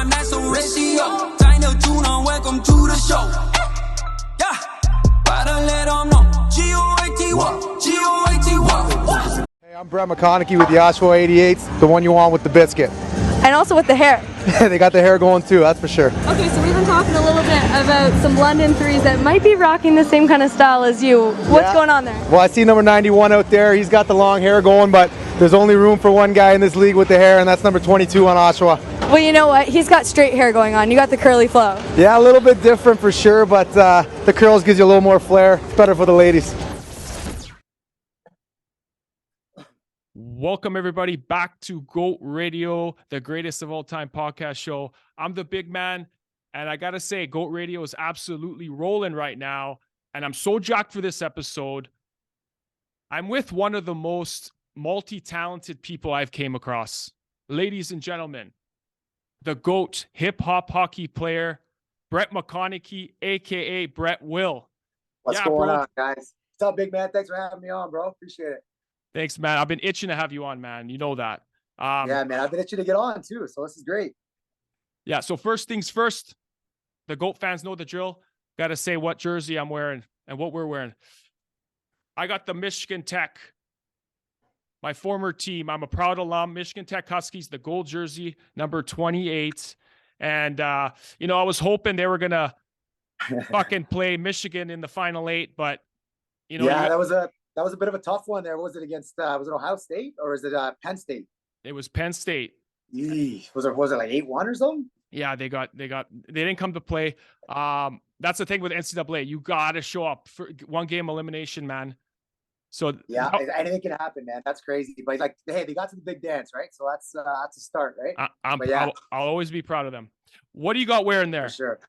one, that's a ratio. Tiny tune on, welcome to the show. Yeah, gotta let them know. G-O-A-T-Y, G-O-A-T-Y. Hey, I'm Brett McConnachie with the Oshawa 88s, the one you want with the biscuit. And also with the hair. They got the hair going too, that's for sure. Okay, so we've been talking a little bit about some London threes that might be rocking the same kind of style as you. What's going on there? Well, I see number 91 out there. He's got the long hair going, but there's only room for one guy in this league with the hair, and that's number 22 on Oshawa. Well, you know what? He's got straight hair going on. You got the curly flow. Yeah, a little bit different for sure, but the curls gives you a little more flair. It's better for the ladies. Welcome, everybody, back to GOAT Radio, the greatest of all time podcast show. I'm the big man, and I got to say, GOAT Radio is absolutely rolling right now, and I'm so jacked for this episode. I'm with one of the most multi-talented people I've came across. Ladies and gentlemen, the GOAT hip-hop hockey player, Brett McConnachie, AKA Brett Will. What's going on, guys? What's up, big man? Thanks for having me on, bro. Appreciate it. Thanks, man. I've been itching to have you on, man. You know that. Yeah, man. I've been itching to get on, too, so this is great. Yeah, so first things first, the GOAT fans know the drill. Got to say what jersey I'm wearing and what we're wearing. I got the Michigan Tech, my former team. I'm a proud alum, Michigan Tech Huskies, the gold jersey, number 28. And, I was hoping they were going to fucking play Michigan in the Final 8, but, Yeah, that was a bit of a tough one there. What was it against, was it Ohio State or is it Penn State? It was Penn State. Eesh. Was it like 8-1 or something? Yeah, they didn't come to play. That's the thing with NCAA. You got to show up for one game elimination, man. So yeah, anything can happen, man. That's crazy. But like, hey, they got to the big dance, right? So that's a start, right? I'll always be proud of them. What do you got wearing there? For sure.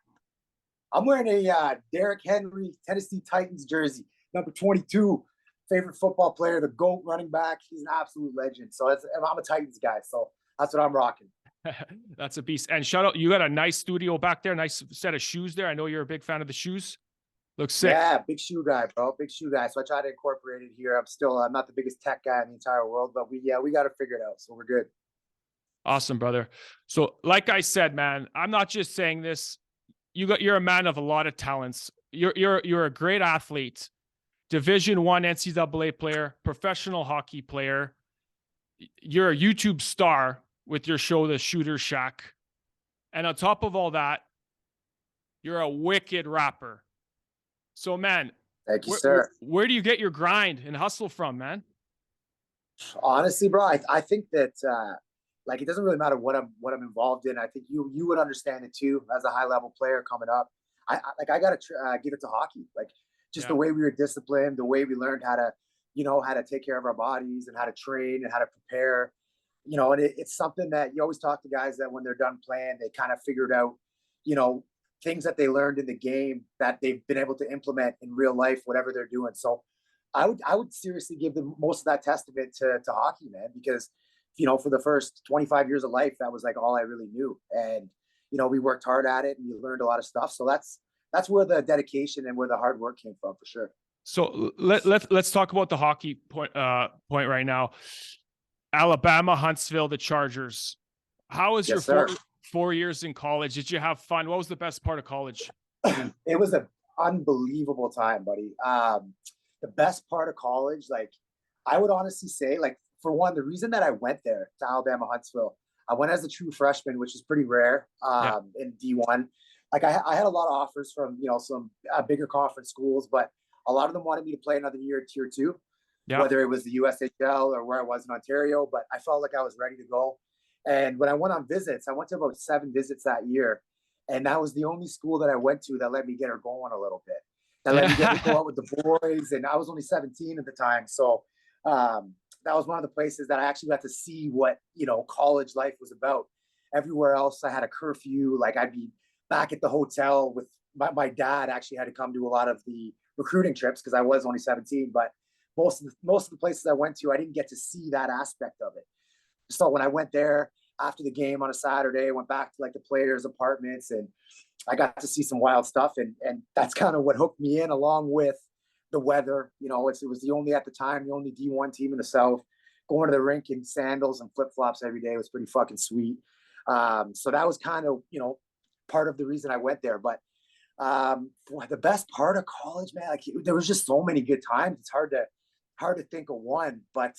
I'm wearing a Derrick Henry Tennessee Titans jersey, number 22. Favorite football player, the GOAT running back. He's an absolute legend. So I'm a Titans guy, so that's what I'm rocking. That's a beast. And shout out, you got a nice studio back there, nice set of shoes there. I know you're a big fan of the shoes. Looks sick. Yeah, big shoe guy, bro. Big shoe guy. So I try to incorporate it here. I'm not the biggest tech guy in the entire world, but we got to figure it out. So we're good. Awesome, brother. So like I said, man, I'm not just saying this. You're a man of a lot of talents. You're a great athlete. Division I NCAA player, professional hockey player. You're a YouTube star with your show, The Shooter Shack. And on top of all that, you're a wicked rapper. So, man, thank you, sir. Where do you get your grind and hustle from, man? Honestly, bro, I think that it doesn't really matter what I'm involved in. I think you would understand it too as a high level player coming up. I gotta give it to hockey. The way we were disciplined, the way we learned how to take care of our bodies and how to train and how to prepare, and it's something that you always talk to guys that when they're done playing, they kind of figured out, things that they learned in the game that they've been able to implement in real life, whatever they're doing. So I would seriously give them most of that testament to hockey, man, because, for the first 25 years of life, that was like all I really knew. And, we worked hard at it and we learned a lot of stuff. So that's where the dedication and where the hard work came from, for sure. So let's talk about the hockey point right now. Alabama, Huntsville, the Chargers. How was your 4 years in college? Did you have fun? What was the best part of college? It was an unbelievable time, buddy. The best part of college, I would honestly say, for one, the reason that I went there to Alabama, Huntsville, I went as a true freshman, which is pretty rare in D1. I had a lot of offers from, some bigger conference schools, but a lot of them wanted me to play another year at Tier 2, whether it was the USHL or where I was in Ontario, but I felt like I was ready to go. And when I went on visits, I went to about 7 visits that year. And that was the only school that I went to that let me get her going a little bit. That let me get to go out with the boys. And I was only 17 at the time. So that was one of the places that I actually got to see what, college life was about. Everywhere else, I had a curfew. I'd be back at the hotel with my dad. Actually had to come to a lot of the recruiting trips because I was only 17. But most of the places I went to, I didn't get to see that aspect of it. So when I went there after the game on a Saturday, I went back to the players' apartments and I got to see some wild stuff. And that's kind of what hooked me in, along with the weather. It was the only D1 team in the South. Going to the rink in sandals and flip-flops every day was pretty fucking sweet. So that was kind of, part of the reason I went there. But the best part of college, man, like there was just so many good times. It's hard to think of one, but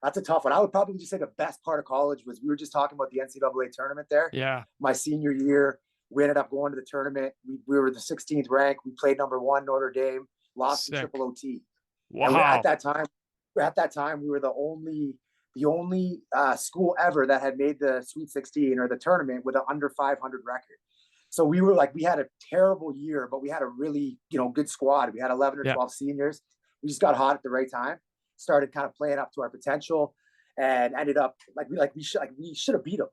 that's a tough one. I would probably just say the best part of college was, we were just talking about the NCAA tournament there. Yeah. My senior year, we ended up going to the tournament. We were the 16th ranked. We played number 1 Notre Dame, lost in triple OT. Wow. And at that time, we were the only school ever that had made the Sweet 16 or the tournament with an under 500 record. So we had a terrible year, but we had a really, good squad. We had 11 or 12 seniors. We just got hot at the right time, started kind of playing up to our potential, and ended up we should have beat them.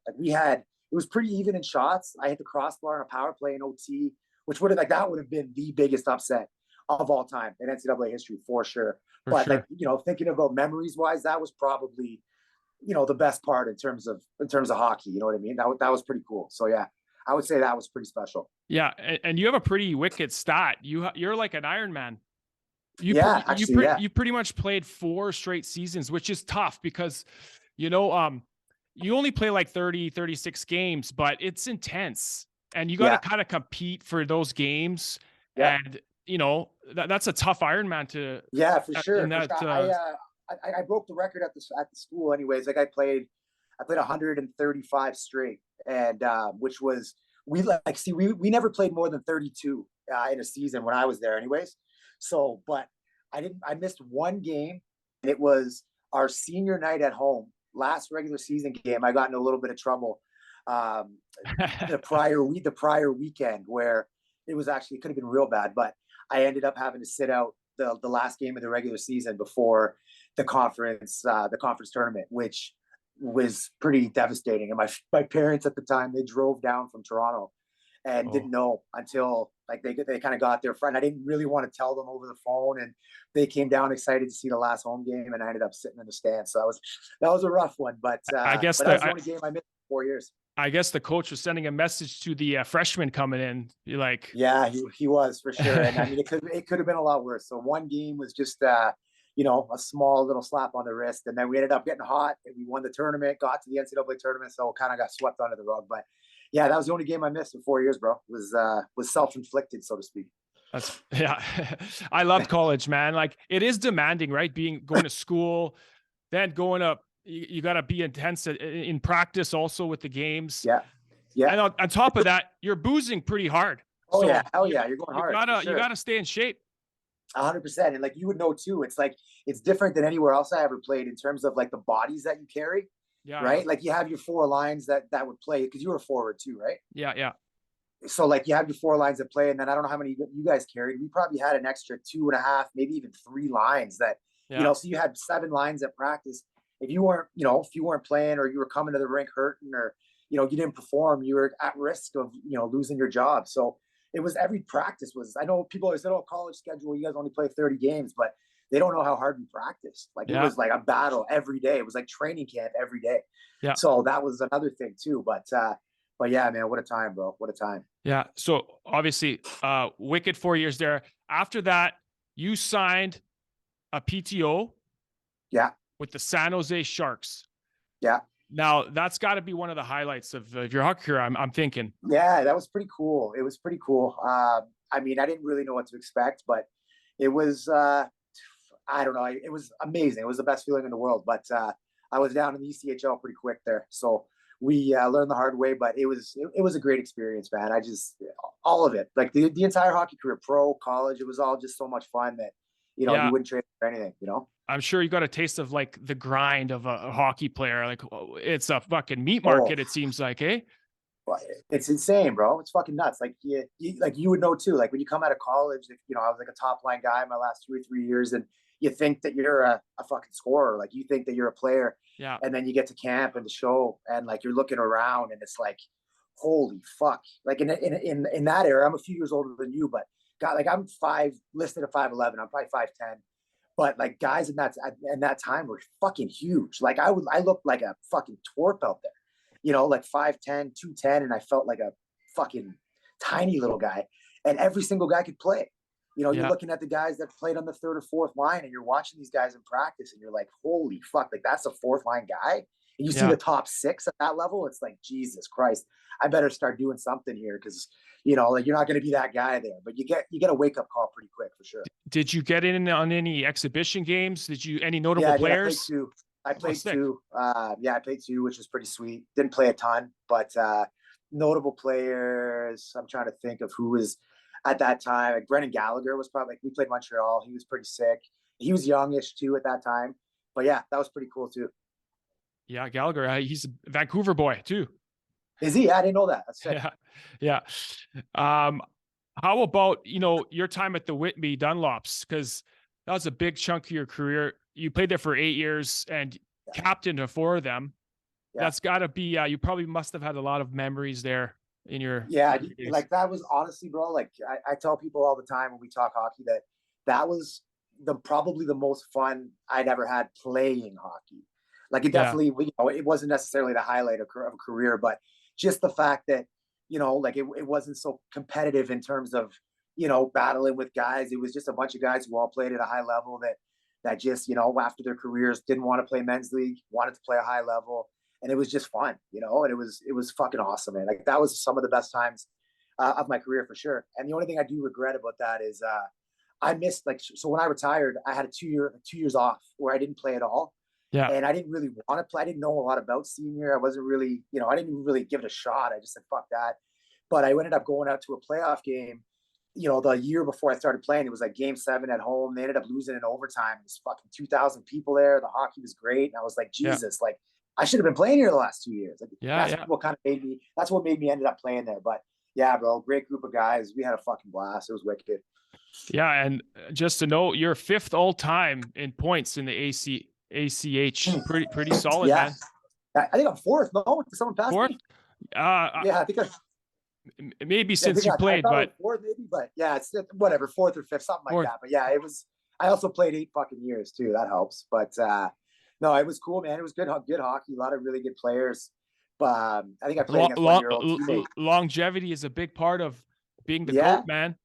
It was pretty even in shots. I hit the crossbar on a power play in OT, which would have been the biggest upset of all time in NCAA history for sure. Thinking about memories wise, that was probably, the best part in terms of hockey. You know what I mean? That was pretty cool. So yeah, I would say that was pretty special. Yeah, and you have a pretty wicked stat. You're like an Iron Man. You pretty much played 4 straight seasons, which is tough because, you only play like 30, 36 games, but it's intense, and you got to kind of compete for those games. Yeah. And, that's a tough Ironman to. Yeah, for sure. I broke the record at the school anyways. Like I played 135 straight, and which was, we never played more than 32 in a season when I was there anyways. So, but I missed one game, and it was our senior night at home, last regular season game. I got in a little bit of trouble the prior weekend, where it could have been real bad, but I ended up having to sit out the last game of the regular season before the conference tournament, which was pretty devastating. And my parents at the time, they drove down from Toronto and didn't know until they kind of got their friend. I didn't really want to tell them over the phone, and they came down excited to see the last home game, and I ended up sitting in the stands. So that was a rough one, but I guess that was the only game I missed in 4 years. I guess the coach was sending a message to the freshmen coming in. You're like, yeah, he was for sure. And I mean, it could have been a lot worse. So one game was just, a small little slap on the wrist. And then we ended up getting hot, and we won the tournament, got to the NCAA tournament. So kind of got swept under the rug. But yeah, that was the only game I missed in 4 years, bro. It was self-inflicted, so to speak. I loved college, man. Like, it is demanding, right? Going to school, then going up. You got to be intense in practice also with the games. Yeah. Yeah. And on top of that, you're boozing pretty hard. Oh, so yeah. Hell yeah. You're going hard. You gotta stay in shape. 100%. And like, you would know too, it's different than anywhere else I ever played in terms of like the bodies that you carry. Yeah. Right. Like you have your 4 lines that would play, because you were a forward too, right? Yeah. Yeah. So like you have your 4 lines that play, and then I don't know how many you guys carried. We probably had an extra 2.5, maybe even 3 lines that, so you had 7 lines at practice. If you weren't playing, or you were coming to the rink hurting, or, you didn't perform, you were at risk of, losing your job. So it was, every practice was, I know people always said, oh, college schedule, you guys only play 30 games, but they don't know how hard we practiced. Like it was like a battle every day. It was like training camp every day. Yeah. So that was another thing too. But yeah, man, what a time, bro. What a time. Yeah. So obviously, wicked 4 years there. After that, you signed a PTO. Yeah. With the San Jose Sharks. Yeah. Now that's got to be one of the highlights of your hockey career, I'm thinking. Yeah, that was pretty cool. It was pretty cool. I mean, I didn't really know what to expect, but it was, I don't know. It was amazing. It was the best feeling in the world, but I was down in the ECHL pretty quick there. So we learned the hard way, but it was a great experience, man. All of it, like the entire hockey career, pro, college, it was all just so much fun that, you wouldn't trade for anything, I'm sure you got a taste of like the grind of a hockey player. Like it's a fucking meat market. It seems like, eh? It's insane, bro. It's fucking nuts. Like you would know too. Like when you come out of college, I was like a top line guy my last 2 or 3 years, and you think that you're a fucking scorer. Like you think that you're a player. Yeah. And then you get to camp and the show, and like you're looking around, and it's like, holy fuck. Like in that era, I'm a few years older than you, but God, like I'm listed at 5'11". I'm probably 5'10". But like guys in that time were fucking huge. Like I looked like a fucking twerp out there, like 5'10", 210, and I felt like a fucking tiny little guy. And every single guy could play. You're looking at the guys that played on the 3rd or 4th line, and you're watching these guys in practice, and you're like, holy fuck, like that's a 4th line guy. And you see the top 6 at that level, it's like, Jesus Christ, I better start doing something here because, like you're not going to be that guy there. But you get a wake up call pretty quick for sure. Did you get in on any exhibition games? Any notable Yeah, players? I played two. I played two, which was pretty sweet. Didn't play a ton, but notable players. I'm trying to think of who was at that time. Like Brendan Gallagher was probably, we played Montreal. He was pretty sick. He was youngish too at that time. But yeah, that was pretty cool too. Yeah, Gallagher. He's a Vancouver boy too. Is he? I didn't know that. That's sick. Yeah. How about, your time at the Whitby Dunlops? Because that was a big chunk of your career. You played there for 8 years and captained to 4 of them. Yeah. That's got to be, you probably must have had a lot of memories there in your days. Like that was honestly, bro, like I tell people all the time when we talk hockey that was probably the most fun I'd ever had playing hockey. Like it definitely, it wasn't necessarily the highlight of a career, but just the fact that, like it wasn't so competitive in terms of, battling with guys. It was just a bunch of guys who all played at a high level that just, after their careers didn't want to play men's league, wanted to play a high level. And it was just fun, and it was fucking awesome, man. Like that was some of the best times of my career for sure. And the only thing I do regret about that is I missed so when I retired, I had a 2 years off where I didn't play at all. Yeah. And I didn't really want to play. I didn't know a lot about senior. I wasn't really, I didn't really give it a shot. I just said, fuck that. But I ended up going out to a playoff game, the year before I started playing. It was like game 7 at home. They ended up losing in overtime. It was fucking 2,000 people there. The hockey was great. And I was like, Jesus, like I should have been playing here the last 2 years. Like, that's what made me ended up playing there. But yeah, bro, great group of guys. We had a fucking blast. It was wicked. Yeah. And just to know, you're 5th all time in points in the ACH. Pretty solid, man. I think I'm 4th. No, someone passed 4th? me. I think maybe since you played, but 4th maybe, but yeah, it's whatever, 4th or 5th, something like that. But yeah, it was. I also played 8 fucking years too. That helps. But no, it was cool, man. It was good hockey. A lot of really good players. But I think I played against one of your old teammates. Longevity is a big part of being the GOAT, man.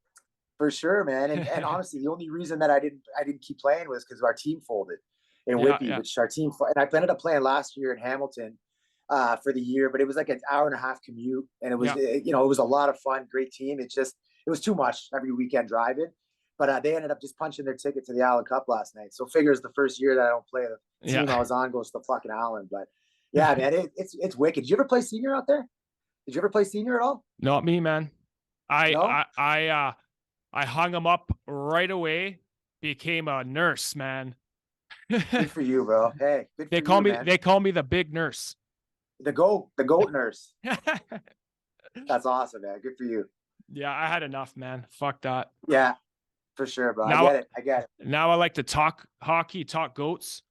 For sure, man. And honestly, the only reason that I didn't keep playing was because our team folded in Whitby, which our team. And I ended up playing last year in Hamilton for the year, but it was like an hour-and-a-half commute, and it was it was a lot of fun, great team. It was too much every weekend driving. But they ended up just punching their ticket to the Allen Cup last night. So figures the first year that I don't play, the team I was on goes to the fucking Allen. But yeah, man, it's wicked. Did you ever play senior out there? Did you ever play senior at all? Not me, man. I hung him up right away. Became a nurse, man. Good for you, bro. Hey, good they call me. Man. They call me the big nurse. The goat nurse. That's awesome, man. Good for you. Yeah, I had enough, man. Fuck that. Yeah. For sure, bro. I get it. Now I like to talk hockey, talk goats.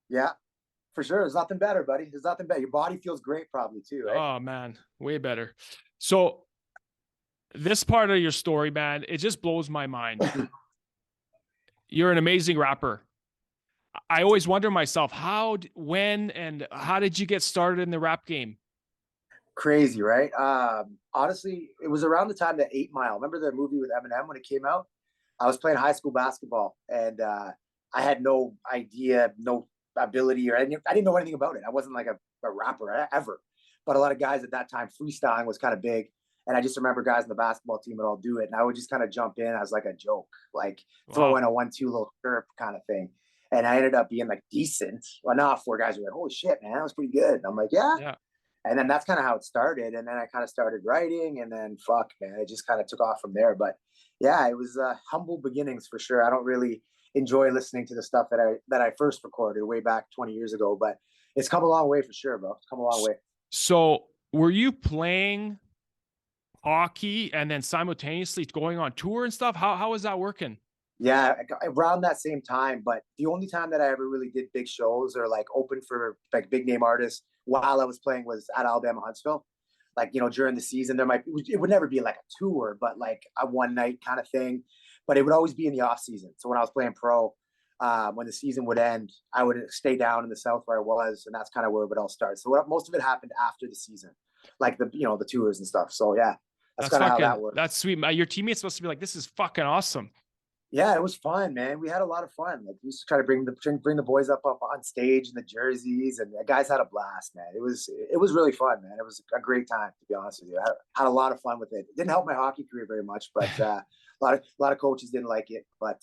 Yeah, for sure. There's nothing better, buddy. There's nothing better. Your body feels great probably too, right? Oh, man. Way better. So this part of your story, man, it just blows my mind. You're an amazing rapper. I always wonder myself, when, and how did you get started in the rap game? Crazy, right? Honestly, it was around the time that 8 Mile. Remember the movie with Eminem when it came out? I was playing high school basketball, and I had no idea, no ability, or I didn't know anything about it. I wasn't like a rapper ever, but a lot of guys at that time, freestyling was kind of big. And I just remember guys in the basketball team would all do it. And I would just kind of jump in as like a joke, like throw in a 1-2 little chirp kind of thing. And I ended up being like decent enough where guys were like, holy shit, man, that was pretty good. And I'm like, yeah. And then that's kind of how it started. And then I kind of started writing, and then fuck, man, it just kind of took off from there. But yeah, it was humble beginnings for sure. I don't really enjoy listening to the stuff that I first recorded way back 20 years ago, but it's come a long way for sure, bro. It's come a long way. So were you playing hockey and then simultaneously going on tour and stuff? How was that working? Yeah, around that same time. But the only time that I ever really did big shows or like open for like big name artists while I was playing was at Alabama Huntsville. Like, during the season, it would never be like a tour, but like a one night kind of thing. But it would always be in the off season. So when I was playing pro, when the season would end, I would stay down in the South where I was, and that's kind of where it would all start. So most of it happened after the season, like the tours and stuff. So yeah, that's kind of how that works. That's sweet. Your teammates supposed to be like, this is fucking awesome. Yeah, it was fun, man. We had a lot of fun. Like we used to try to bring the boys up on stage in the jerseys, and the guys had a blast, man. It was really fun, man. It was a great time, to be honest with you. I had a lot of fun with it. It didn't help my hockey career very much, but a lot of coaches didn't like it. But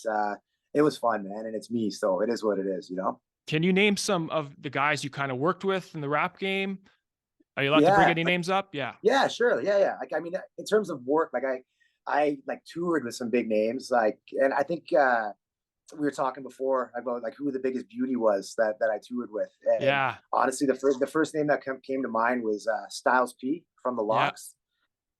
it was fun, man, and it's me, so it is what it is, you know. Can you name some of the guys you kind of worked with in the rap game? Are you allowed to bring Yeah, any names up? Yeah. yeah, sure, yeah. Like I mean, in terms of work, like I like toured with some big names, like, and I think we were talking before about like who the biggest beauty was that I toured with. And Yeah. honestly, the first name that came to mind was Styles P from the Yeah. Locks,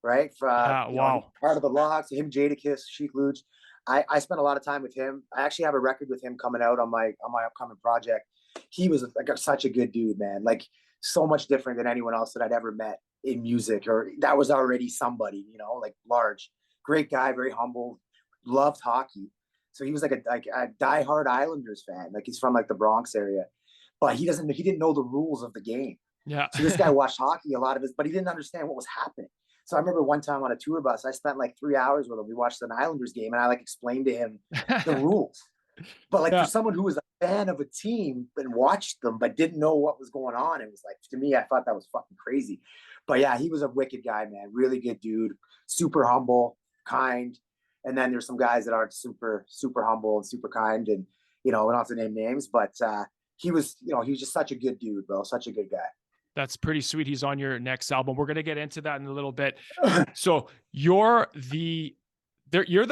right? Yeah. Wow. Part of the Locks, him, Jadakiss, Sheik Luch. I spent a lot of time with him. I actually have a record with him coming out on my upcoming project. He was like such a good dude, man. Like so much different than anyone else that I'd ever met in music, or that was already somebody, like large, great guy, very humble, loved hockey. So he was like a diehard Islanders fan. Like he's from like the Bronx area, but he didn't know the rules of the game. Yeah. So this guy watched hockey a lot of his, but he didn't understand what was happening. So I remember one time on a tour bus, I spent like 3 hours with him. We watched an Islanders game, and I like explained to him the rules. But like for Yeah. someone who was a fan of a team and watched them but didn't know what was going on, it was like, to me, I thought that was fucking crazy. But yeah, he was a wicked guy, man. Really good dude, super humble, kind. And then there's some guys that aren't super, super humble and super kind, and we don't have to name names, but he was just such a good dude, bro. Such a good guy. That's pretty sweet. He's on your next album. We're going to get into that in a little bit. So you're the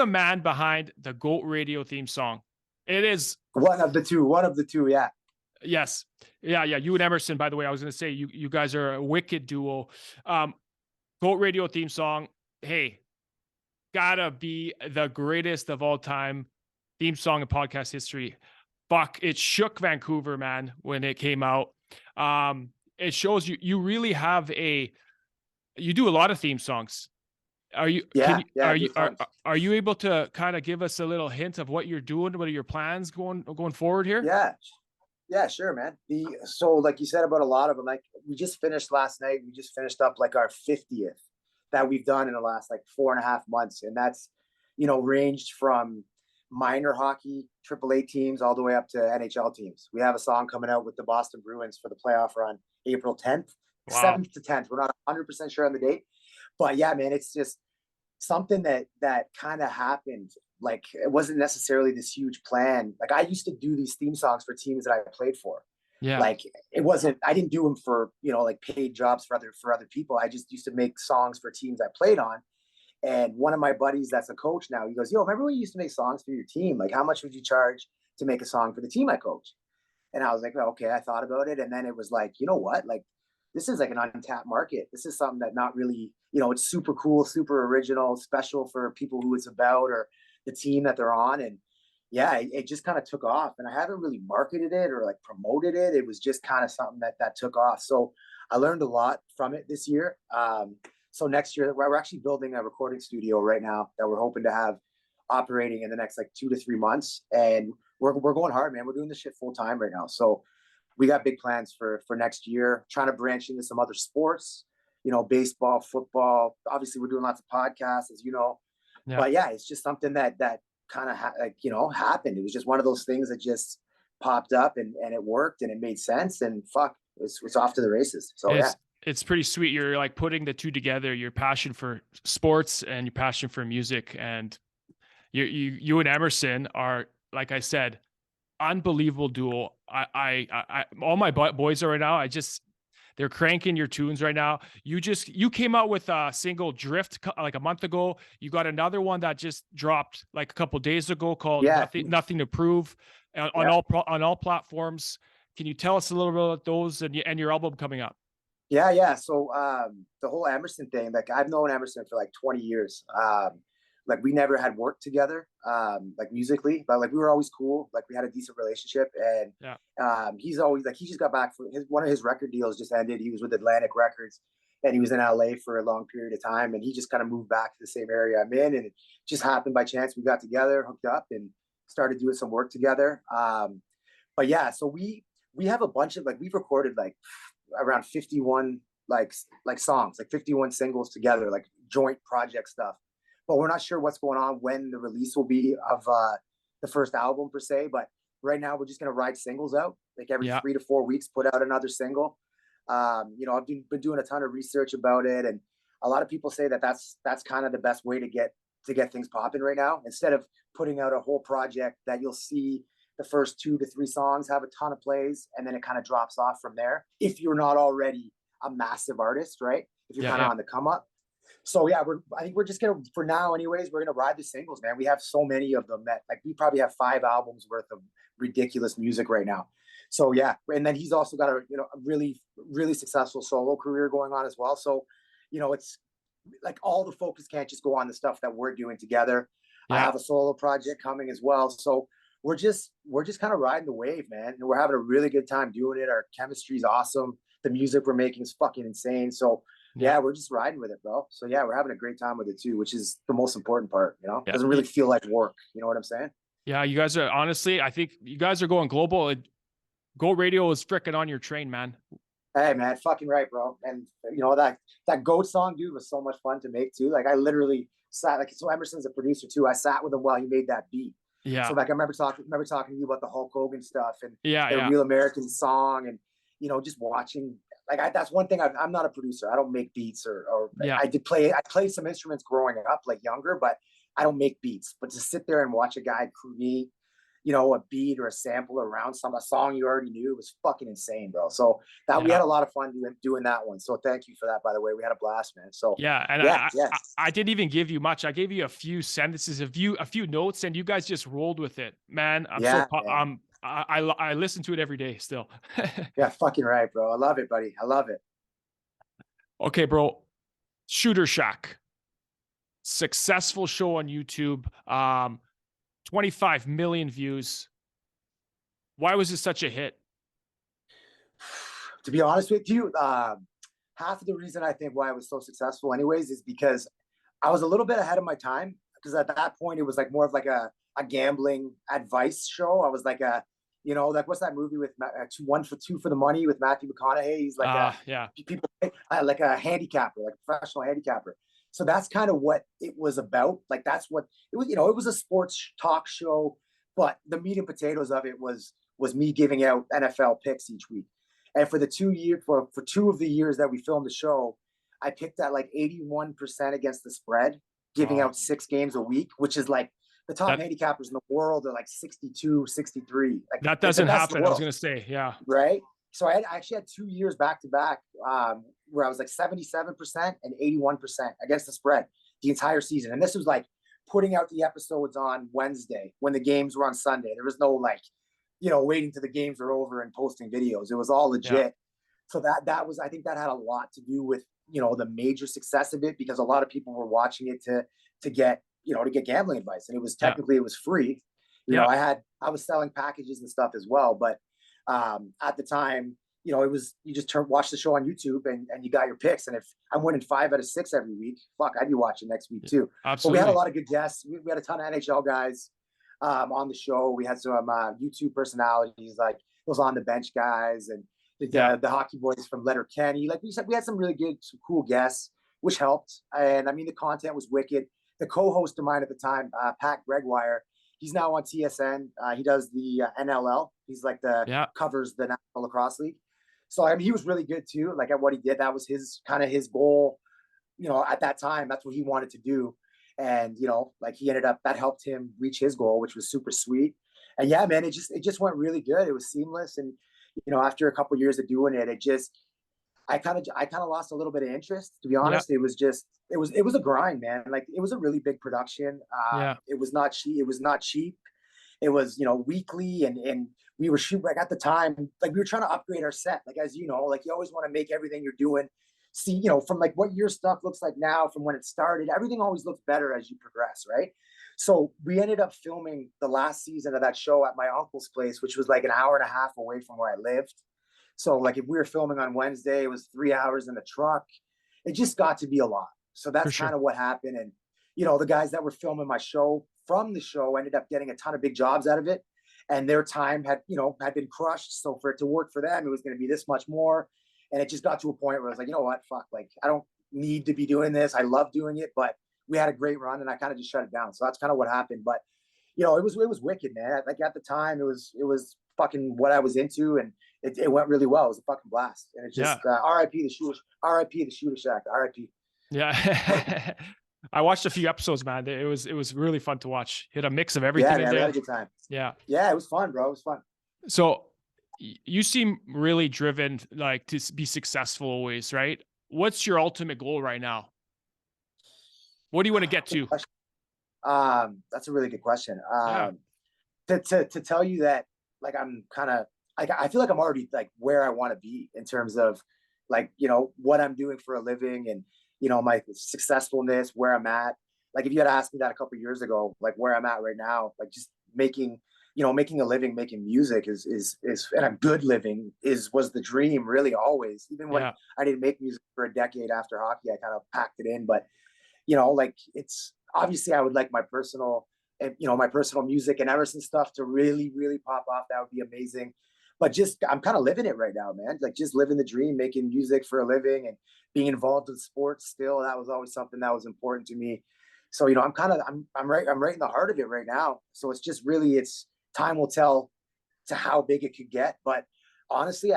man behind the GOAT Radio theme song. It is One of the two. Yeah. yes. Yeah. You and Emerson, by the way, I was going to say, you guys are a wicked duo. GOAT Radio theme song. Hey, gotta be the greatest of all time theme song in podcast history. Fuck, it shook Vancouver, man, when it came out. It shows you really have you do a lot of theme songs. Are you are you able to kind of give us a little hint of what you're doing? What are your plans going forward here? Yeah, sure, man. So like you said about a lot of them, like we just finished last night. We just finished up like our 50th that we've done in the last like 4.5 months. And that's, ranged from minor hockey, AAA teams, all the way up to NHL teams. We have a song coming out with the Boston Bruins for the playoff run April 10th, Wow. 7th to 10th. We're not 100% sure on the date, but yeah, man, it's just something that kind of happened. Like it wasn't necessarily this huge plan. Like I used to do these theme songs for teams that I played for. Yeah. Like I didn't do them for, like paid jobs for other people. I just used to make songs for teams I played on. And one of my buddies that's a coach now, he goes, yo, remember when you used to make songs for your team? Like how much would you charge to make a song for the team I coach? And I was like, well, okay, I thought about it. And then it was like, you know what? Like this is like an untapped market. This is something that not really, it's super cool, super original, special for people who it's about or the team that they're on. And yeah, it just kind of took off, and I haven't really marketed it or like promoted it. It was just kind of something that took off. So I learned a lot from it this year. So next year we're actually building a recording studio right now that we're hoping to have operating in the next like 2 to 3 months. And we're going hard, man. We're doing this shit full time right now. So we got big plans for next year, trying to branch into some other sports, baseball, football. Obviously we're doing lots of podcasts, as you know. Yeah. But yeah, it's just something that kind of happened. It was just one of those things that just popped up and it worked and it made sense, and fuck, it's off to the races. So it's pretty sweet. You're like putting the two together, your passion for sports and your passion for music. And you and Emerson are, like I said, unbelievable duo. I all my boys are right now. They're cranking your tunes right now. You came out with a single Drift like a month ago. You got another one that just dropped like a couple days ago called Nothing to Prove on all platforms. Can you tell us a little bit about those and your album coming up? Yeah. So the whole Emerson thing, like I've known Emerson for like 20 years. Like we never had worked together, like musically, but like we were always cool. Like we had a decent relationship, and he's always like, he just got back from one of his record deals just ended. He was with Atlantic Records, and he was in LA for a long period of time, and he just kind of moved back to the same area I'm in, and it just happened by chance. We got together, hooked up, and started doing some work together. But yeah, so we have a bunch of, like, we've recorded like around 51 like songs, like 51 singles together, like joint project stuff. but we're not sure what's going on when the release will be of the first album per se. But right now we're just going to ride singles out, like every 3 to 4 weeks, put out another single. You know, I've been doing a ton of research about it, and a lot of people say that that's kind of the best way to get things popping right now. Instead of putting out a whole project that you'll see the first 2 to 3 songs have a ton of plays, and then it kind of drops off from there. If you're not already a massive artist, right? If you're kind of on the come up. So yeah, I think we're just gonna, for now anyways, we're gonna ride the singles, man. We have so many of them that, like, we probably have 5 albums worth of ridiculous music right now. So yeah, and then he's also got a really, really successful solo career going on as well. So, you know, it's like all the focus can't just go on the stuff that we're doing together. I have a solo project coming as well. So we're just kind of riding the wave, man. And we're having a really good time doing it. Our chemistry's awesome. The music we're making is fucking insane. So yeah, we're just riding with it, bro. So yeah, we're having a great time with it too, which is the most important part, you know? It doesn't really feel like work. You know what I'm saying? Yeah, you guys are, honestly, I think you guys are going global. Goat Radio is freaking on your train, man. Hey, man, fucking right, bro. And you know, that Goat song, dude, was so much fun to make too. Like, I literally sat, like, so Emerson's a producer too. I sat with him while he made that beat. Yeah. So like, I remember talking to you about the Hulk Hogan stuff and the Real American song, and you know, just watching. Like, that's one thing. I'm not a producer. I don't make beats or I played some instruments growing up, like younger, but I don't make beats. But to sit there and watch a guy create, you know, a beat or a sample around a song you already knew, was fucking insane, bro. So we had a lot of fun doing that one. So thank you for that, by the way. We had a blast, man. So I didn't even give you much. I gave you a few sentences, a few notes, and you guys just rolled with it, man. I listen to it every day still. Yeah, fucking right, bro. I love it, buddy. I love it. Okay, bro. Shooter Shack. Successful show on YouTube. 25 million views. Why was it such a hit? To be honest with you, half of the reason I think why it was so successful anyways is because I was a little bit ahead of my time, because at that point it was like more of like a gambling advice show. I was like you know, like, what's that movie with 1 for 2 for the money with Matthew McConaughey? He's like people like a handicapper, like a professional handicapper. So that's kind of what it was about. Like, that's what it was. You know, it was a sports talk show, but the meat and potatoes of it was me giving out NFL picks each week. And for the 2 years, for 2 of the years that we filmed the show, I picked at like 81% against the spread, giving out 6 games a week, which is like, the top handicappers in the world are like 62, 63. Like, that doesn't happen. I was going to say, yeah. Right. So I actually had 2 years back to back where I was like 77% and 81% against the spread the entire season. And this was like putting out the episodes on Wednesday when the games were on Sunday. There was no, like, you know, waiting till the games are over and posting videos. It was all legit. Yeah. So that was, I think that had a lot to do with, you know, the major success of it, because a lot of people were watching it to get, you know, to get gambling advice. And it was technically, it was free. You know, I was selling packages and stuff as well. But at the time, you know, it was, you just watch the show on YouTube and you got your picks. And if I'm winning 5 out of 6 every week, fuck, I'd be watching next week too. Absolutely. But we had a lot of good guests. We had a ton of NHL guys on the show. We had some YouTube personalities, like those on the bench guys, and the hockey boys from Letterkenny. Like we said, we had some really good, some cool guests, which helped. And I mean, the content was wicked. The co-host of mine at the time, Pat Gregoire, he's now on TSN. He does the NLL. He's like covers the National Lacrosse League. So I mean, he was really good too. Like, at what he did, that was his goal. You know, at that time, that's what he wanted to do. And you know, like, he ended up, that helped him reach his goal, which was super sweet. And yeah, man, it just went really good. It was seamless. And you know, after a couple of years of doing it, I kind of lost a little bit of interest, to be honest. It was just, it was a grind, man. Like, it was a really big production. It was not cheap. It was, you know, weekly, and we were shooting, like, at the time, like, we were trying to upgrade our set. Like, as you know, like, you always want to make everything you're doing, see, you know, from like what your stuff looks like now from when it started, everything always looks better as you progress, right? So we ended up filming the last season of that show at my uncle's place, which was like an hour and a half away from where I lived. So like, if we were filming on Wednesday, it was 3 hours in the truck. It just got to be a lot. So that's kind of what happened. And, you know, the guys that were filming my show from the show ended up getting a ton of big jobs out of it. And their time had been crushed. So for it to work for them, it was going to be this much more. And it just got to a point where I was like, you know what, fuck, like, I don't need to be doing this. I love doing it, but we had a great run, and I kind of just shut it down. So that's kind of what happened. But you know, it was wicked, man. Like at the time, it was fucking what I was into, and it went really well. It was a fucking blast, and it just R.I.P. the Shooter Shack, R.I.P. Yeah. I watched a few episodes, man. It was really fun to watch. Hit a mix of everything. Yeah, man, in there. we had a good time. Yeah. Yeah, it was fun, bro. It was fun. So you seem really driven, like to be successful always, right? What's your ultimate goal right now? What do you want to get to? That's a really good question. To tell you that, like, I'm kind of like, I feel like I'm already like where I want to be in terms of like, you know, what I'm doing for a living, and you know, my successfulness, where I'm at. Like, if you had asked me that a couple of years ago, like where I'm at right now, like just making a living, making music is and a good living was the dream, really, always. Even when I didn't make music for a decade after hockey, I kind of packed it in. But you know, like, it's obviously I would like my personal music and Emerson stuff to really, really pop off. That would be amazing. But just, I'm kind of living it right now, man. Like, just living the dream, making music for a living, and being involved in sports still. That was always something that was important to me. So, you know, I'm right in the heart of it right now. So it's just really, it's time will tell to how big it could get. But honestly,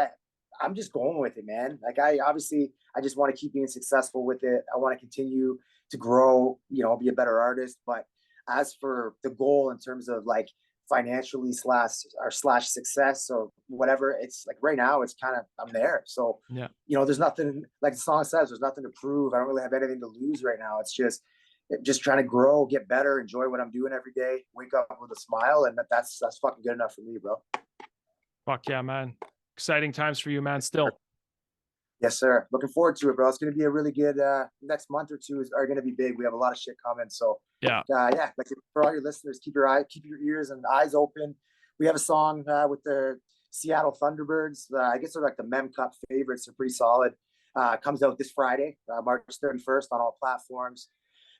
I'm just going with it, man. Like, I just want to keep being successful with it. I want to continue to grow, you know, be a better artist. But as for the goal in terms of like financially slash success or whatever, it's like right now it's kind of, I'm there. So, you know, there's nothing, like the song says, there's nothing to prove. I don't really have anything to lose right now. It's just trying to grow, get better, enjoy what I'm doing every day, wake up with a smile. And that's fucking good enough for me, bro. Fuck yeah, man. Exciting times for you, man. Still. Yes, sir. Looking forward to it, bro. It's going to be a really good next month or two are going to be big. We have a lot of shit coming. So like for all your listeners, keep your ears and eyes open. We have a song with the Seattle Thunderbirds. I guess they're like the Mem Cup favorites. They're pretty solid. Comes out this Friday, March 31st on all platforms.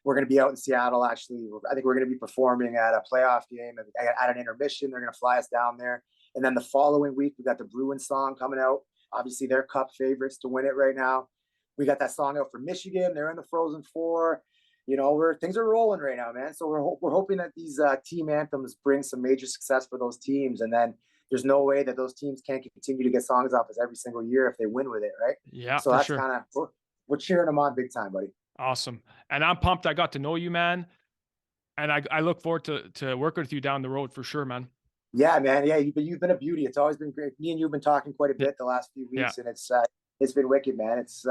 We're going to be out in Seattle, actually. I think we're going to be performing at a playoff game at an intermission. They're going to fly us down there. And then the following week, we got the Bruins song coming out. Obviously, they're Cup favorites to win it right now. We got that song out for Michigan. They're in the Frozen Four. You know, things are rolling right now, man. So we're hoping that these team anthems bring some major success for those teams. And then there's no way that those teams can't continue to get songs off us every single year if they win with it, right? Yeah, so that's kind of, we're cheering them on big time, buddy. Awesome. And I'm pumped I got to know you, man. And I look forward to working with you down the road for sure, man. Yeah, man. Yeah, you've been a beauty. It's always been great. Me and you've been talking quite a bit the last few weeks, and it's been wicked, man. It's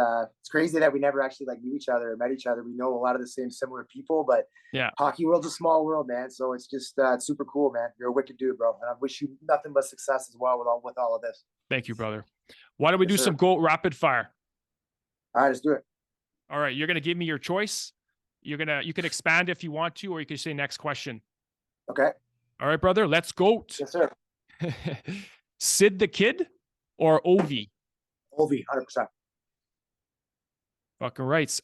crazy that we never actually like knew each other or met each other. We know a lot of the same similar people, but hockey world's a small world, man. So it's just it's super cool, man. You're a wicked dude, bro. And I wish you nothing but success as well with all of this. Thank you, brother. Why don't we do some GOAT rapid fire? All right, let's do it. All right, you're gonna give me your choice. You can expand if you want to, or you can say next question. Okay. All right, brother, let's go. Yes, sir. Sid the Kid or Ovi? Ovi, 100%. Fucking right.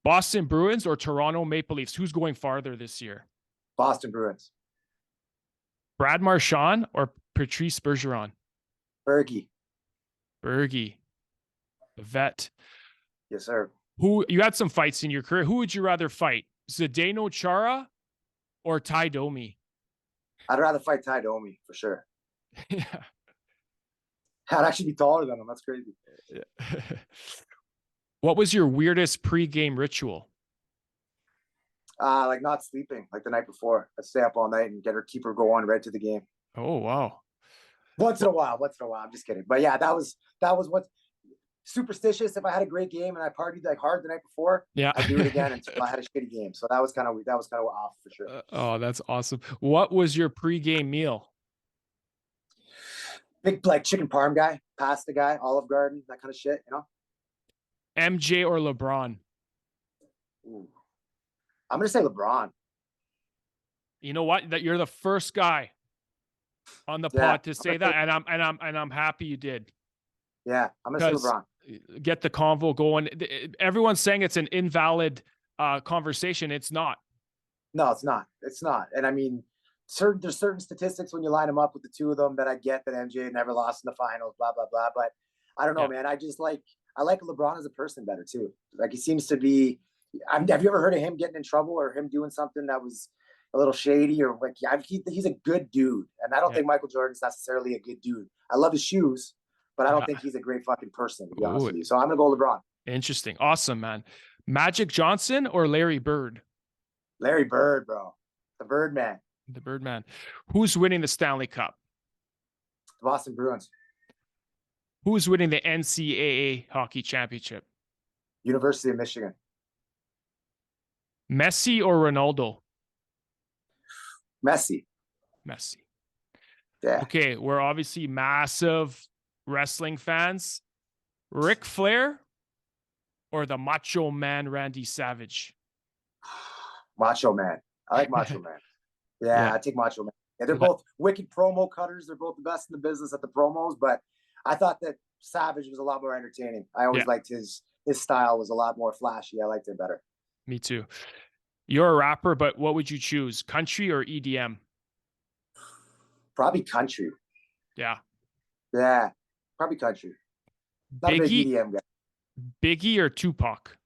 Boston Bruins or Toronto Maple Leafs? Who's going farther this year? Boston Bruins. Brad Marchand or Patrice Bergeron? Bergie. The vet. Yes, sir. You had some fights in your career. Who would you rather fight? Zdeno Chara or Ty Domi? I'd rather fight Ty Domi for sure. Yeah. I'd actually be taller than him. That's crazy. What was your weirdest pre-game ritual? Like not sleeping, like the night before. I'd stay up all night and keep her going right to the game. Oh, wow. Once in a while. I'm just kidding. But yeah, that was what's superstitious. If I had a great game and I partied like hard the night before, I'd do it again until I had a shitty game. So that was kind of off for sure. Oh, that's awesome. What was your pre-game meal? Big like chicken parm guy, pasta guy, Olive Garden, that kind of shit, you know. MJ or LeBron? Ooh. I'm gonna say LeBron. You know what? That you're the first guy on the pod to say that, and I'm happy you did. Yeah, I'm gonna say LeBron. Get the convo going. Everyone's saying it's an invalid conversation. It's not. No, it's not. It's not. And I mean, there's certain statistics when you line them up with the two of them that I get that MJ never lost in the finals, blah blah blah. But I don't know, man. I like LeBron as a person better too. Like he seems to be, have you ever heard of him getting in trouble or him doing something that was a little shady or like? Yeah, he's a good dude, and I don't think Michael Jordan's necessarily a good dude. I love his shoes, but I don't think he's a great fucking person, to be honest with you. So I'm gonna go LeBron. Interesting. Awesome, man. Magic Johnson or Larry Bird? Larry Bird, bro. The Birdman. The Birdman. Who's winning the Stanley Cup? The Boston Bruins. Who's winning the NCAA hockey championship? University of Michigan. Messi or Ronaldo? Messi. Messi. Yeah. Okay, we're obviously massive wrestling fans. Ric Flair or the Macho Man Randy Savage? Macho Man. I like Macho Man. Yeah, I take Macho Man. Yeah, they're both wicked promo cutters. They're both the best in the business at the promos, but I thought that Savage was a lot more entertaining. I always liked his style was a lot more flashy. I liked it better. Me too. You're a rapper, but what would you choose? Country or EDM? Probably country. Yeah. Yeah, probably country. Not a big EDM guy. Biggie or Tupac?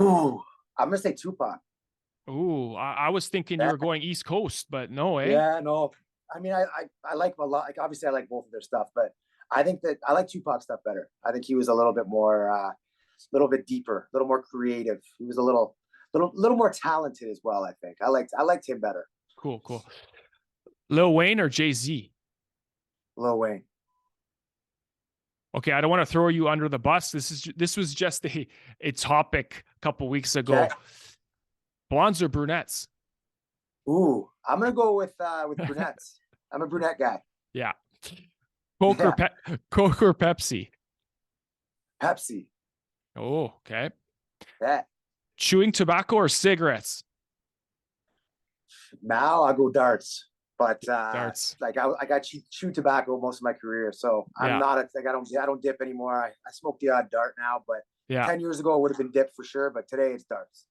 Ooh, I'm gonna say Tupac. Ooh, I was thinking you were going East Coast, but no, eh? Yeah, no. I mean, I like a lot. Like, obviously, I like both of their stuff, but I think that I like Tupac stuff better. I think he was a little bit more, little bit deeper, a little more creative. He was a little more talented as well. I think I liked him better. Cool. Lil Wayne or Jay-Z? Lil Wayne. Okay, I don't want to throw you under the bus. This was just a topic a couple weeks ago. Okay. Blondes or brunettes? Ooh, I'm gonna go with brunettes. I'm a brunette guy. Yeah. Coke or Pepsi? Pepsi. Oh, okay. Yeah. Chewing tobacco or cigarettes? Now I'll go darts. But darts. Like I got chewed tobacco most of my career, so I'm not like I don't dip anymore. I smoke the odd dart now, but 10 years ago it would have been dip for sure. But today it's darts.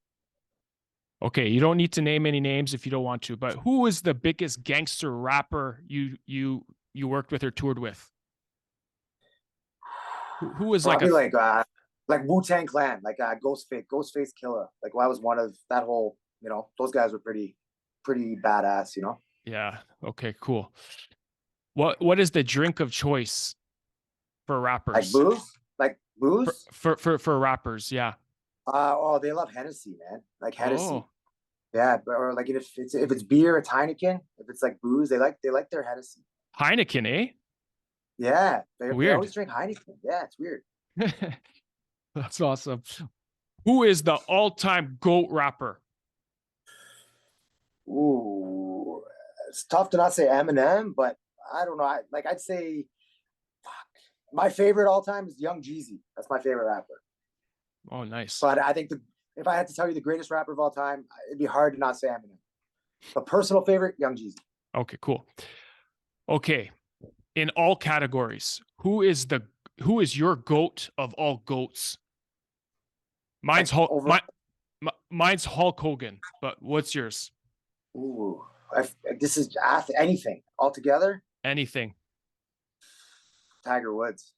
Okay, you don't need to name any names if you don't want to, but who is the biggest gangster rapper you worked with or toured with? Who was probably like Wu-Tang Clan, like Ghostface Killer. Like I was one of that whole, those guys were pretty badass, Yeah. Okay, cool. What is the drink of choice for rappers? Like booze? Like booze? For rappers, yeah. They love Hennessy, man. Like Hennessy. Oh. Yeah, or like if it's beer, it's Heineken. If it's like booze, they like their Hennessy. Heineken, eh? Yeah, they always drink Heineken. Yeah, it's weird. That's awesome. Who is the all-time GOAT rapper? Ooh, it's tough to not say Eminem, but I don't know. I'd say, my favorite all time is Young Jeezy. That's my favorite rapper. Oh, nice. But I think if I had to tell you the greatest rapper of all time, it'd be hard to not say Eminem. But personal favorite, Young Jeezy. Okay, cool. Okay, in all categories, who is your GOAT of all GOATs? Mine's mine's Hulk Hogan, but what's yours? Ooh, this is anything altogether. Anything. Tiger Woods.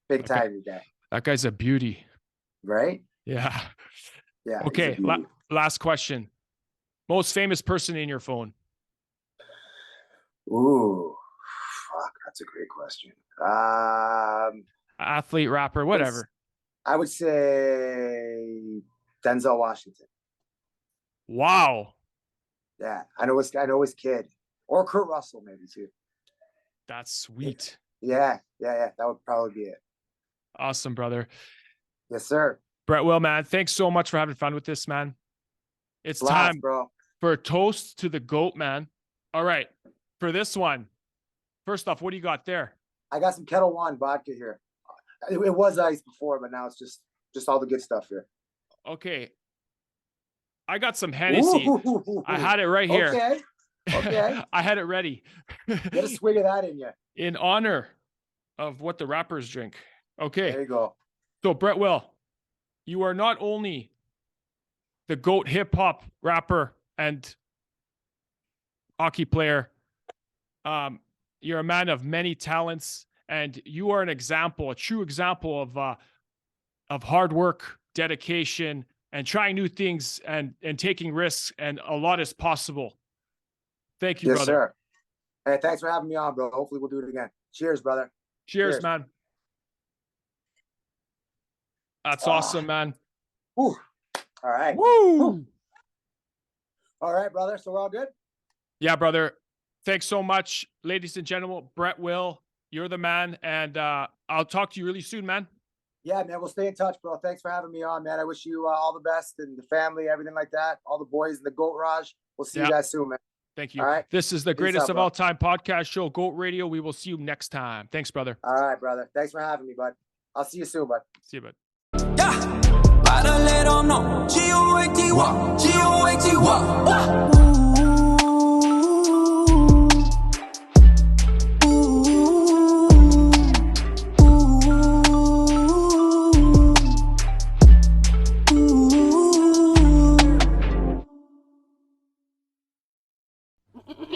Big Tiger guy. That guy's a beauty. Right? Yeah. Yeah. Okay. Last question. Most famous person in your phone? Ooh, fuck. That's a great question. Athlete, rapper, whatever. I would say Denzel Washington. Wow. Yeah. I know his kid. Or Kurt Russell, maybe too. That's sweet. Yeah. That would probably be it. Awesome, brother. Yes, sir. Brett Will, man, thanks so much for having fun with this, man. It's time for a toast to the GOAT, man. All right. For this one, first off, what do you got there? I got some Kettle One vodka here. It was ice before, but now it's just all the good stuff here. Okay. I got some Hennessy. Ooh. I had it right here. Okay. I had it ready. Get a swig of that in you. In honor of what the rappers drink. Okay. There you go. So, Brett Will, you are not only the GOAT hip hop rapper and hockey player, you're a man of many talents, and you are an example, a true example of of hard work, dedication, and trying new things and taking risks, and a lot is possible. Thank you, Yes, brother. sir. Hey, thanks for having me on, bro. Hopefully we'll do it again. Cheers, brother. Cheers, man. That's awesome, man. Woo. All right. Woo! All right, brother. So we're all good? Yeah, brother. Thanks so much, ladies and gentlemen. Brett Will, you're the man, and I'll talk to you really soon, man. Yeah, man. We'll stay in touch, bro. Thanks for having me on, man. I wish you all the best and the family, everything like that. All the boys in the Goat Raj. We'll see you guys soon, man. Thank you. All right. This is the Peace greatest out, of bro. all time podcast show, GOAT Radio. We will see you next time. Thanks, brother. All right, brother. Thanks for having me, bud. I'll see you soon, bud. See you, bud. Yeah, gotta let 'em know. G-O-A-T-Y, G-O-A-T-Y. Ooh.